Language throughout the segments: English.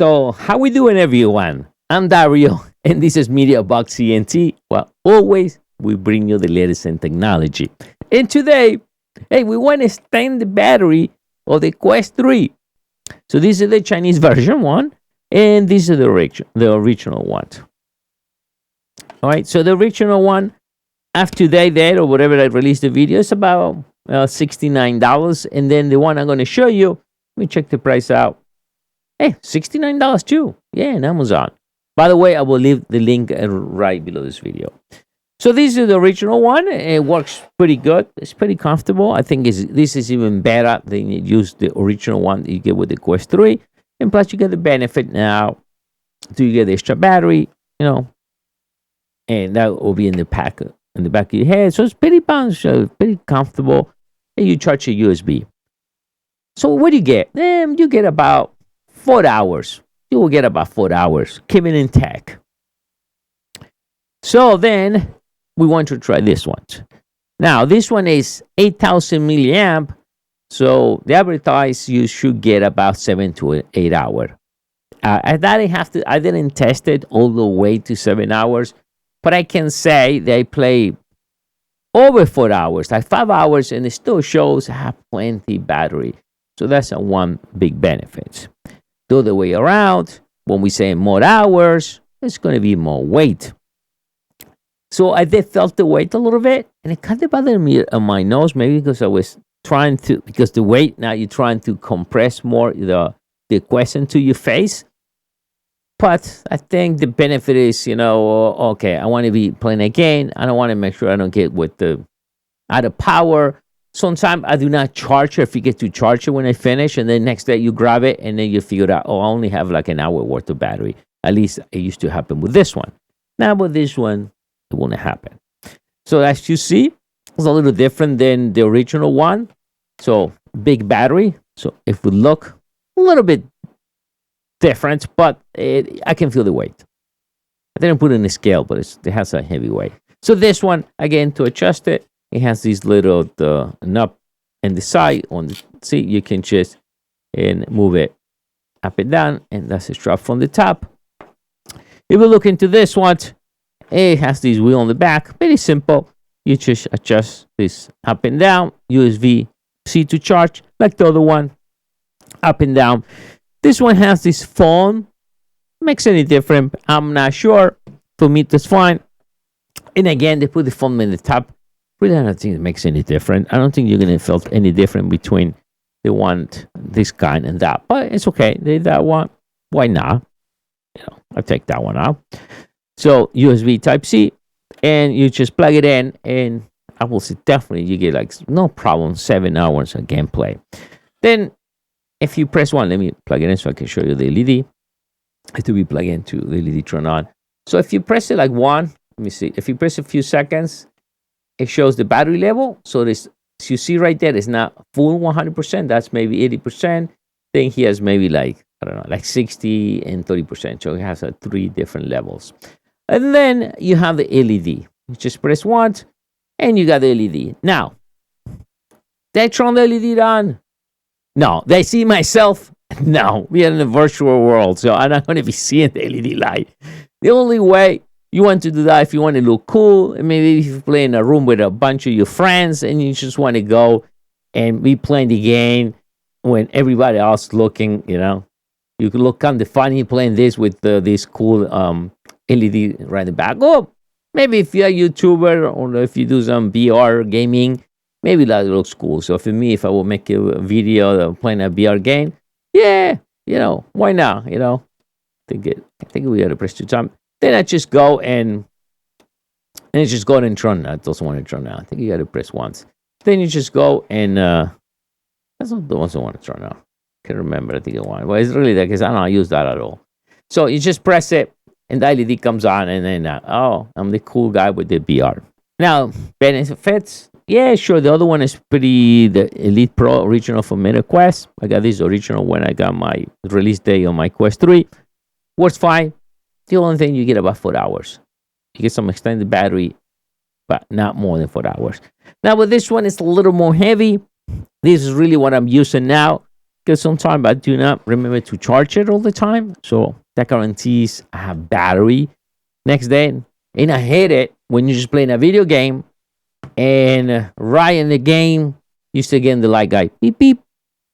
So how we doing, everyone? I'm Dario, and this is Mediaboxent. Well, always we bring you the latest in technology. And today, hey, we want to extend the battery of the Quest 3. So this is the Chinese version one, and this is the original one. All right, so the original one, after they did or whatever I released the video, is about $69. And then the one I'm going to show you, let me check the price out. Hey, $69 too. Yeah, on Amazon. By the way, I will leave the link right below this video. So this is the original one. It works pretty good. It's pretty comfortable. I think this is even better than you use the original one that you get with the Quest 3. And plus you get the benefit now. Do you get the extra battery, and that will be in the pack in the back of your head. So it's pretty pretty comfortable. And you charge a USB. So what do you get? You get about 4 hours. You will get about 4 hours. Keep it intact. So then we want to try this one. Now this one is 8,000 milliamp. So the advertise you should get about 7 to 8 hours. I didn't test it all the way to 7 hours, but I can say they play over 4 hours, like 5 hours, and it still shows I have plenty battery. So that's one big benefit. The other way around, when we say more hours, it's going to be more weight. So I did felt the weight a little bit, and it kind of bothered me on my nose, maybe because I was trying to, because the weight, now you're trying to compress more the Quest into your face. But I think the benefit is, okay, I want to be playing a game. I don't want to make sure I don't get out of power. Sometimes I do not charge it. I forget to charge it when I finish, and then next day you grab it, and then you figure out, I only have like an hour worth of battery. At least it used to happen with this one. Now with this one, it won't happen. So as you see, it's a little different than the original one. So big battery. So if we look a little bit different, but I can feel the weight. I didn't put it in a scale, but it has a heavy weight. So this one, again, to adjust it, it has this little knob in the side on the seat. You can just move it up and down, and that's a strap from the top. If we look into this one, it has this wheel on the back. Very simple. You just adjust this up and down. USB-C to charge, like the other one, up and down. This one has this phone. Makes any different? I'm not sure. For me, that's fine. And again, they put the phone in the top. Really, I don't think it makes any difference. I don't think you're going to feel any different between the one, this kind, and that. But it's okay. That one, why not? I take that one out. So USB Type-C, and you just plug it in, and I will say definitely you get like no problem 7 hours of gameplay. Then if you press one, let me plug it in so I can show you the LED. It to be plugged into the LED turn on. So if you press it like one, let me see. If you press a few seconds, it shows the battery level. So this, as you see right there, it's not full 100%. That's maybe 80%. Then he has maybe like 60 and 30%. So it has 3 different levels. And then you have the LED. You just press once, and you got the LED. Now, they turn the LED on. No, they see myself. No, we are in a virtual world, so I'm not going to be seeing the LED light. The only way you want to do that, if you want to look cool, and maybe if you play in a room with a bunch of your friends, and you just want to go and be playing the game when everybody else looking, you could look kind of funny playing this with this cool LED right in the back. Oh, maybe if you're a YouTuber or if you do some VR gaming, maybe that looks cool. So for me, if I will make a video of playing a VR game, yeah, why not? I think we got to press 2 times. Then I just go and it just go and turn. I don't want to turn now. I think you got to press once. Then you just go and that's not the ones I want to turn now. Can't remember. I think I want. Well, it's really that because I don't use that at all. So you just press it, and the LED comes on, and then I'm the cool guy with the VR. Now benefits. Yeah, sure. The other one is the Elite Pro original from MetaQuest. I got this original when I got my release day on my Quest 3. Works fine. The only thing you get about 4 hours. You get some extended battery, but not more than 4 hours. Now with this one, it's a little more heavy. This is really what I'm using now. because sometimes I do not remember to charge it all the time. So that guarantees I have battery next day. And I hate it when you're just playing a video game and right in the game, you still getting the light guy, beep, beep.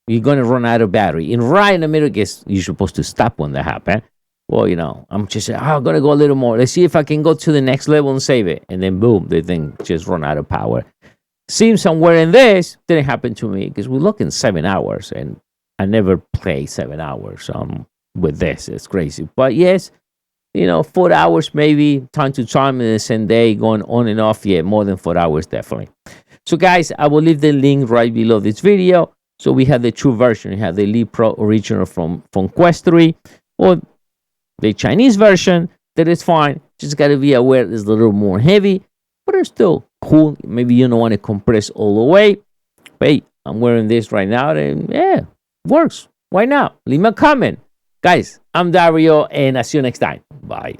You're going to run out of battery. And right in the middle, guess you're supposed to stop when that happens. Well, I'm just saying, I'm going to go a little more. Let's see if I can go to the next level and save it. And then boom, the thing just run out of power. Seems somewhere in this didn't happen to me because we look in 7 hours and I never play 7 hours with this. It's crazy. But yes, 4 hours maybe time to time in the same day going on and off. Yeah, more than 4 hours definitely. So guys, I will leave the link right below this video. So we have the true version. We have the Elite Pro original from Quest 3 or the Chinese version that is fine. Just got to be aware it's a little more heavy, but it's still cool. Maybe you don't want to compress all the way. But hey, I'm wearing this right now and yeah, works. Why not? Leave me a comment. Guys, I'm Dario and I'll see you next time. Bye.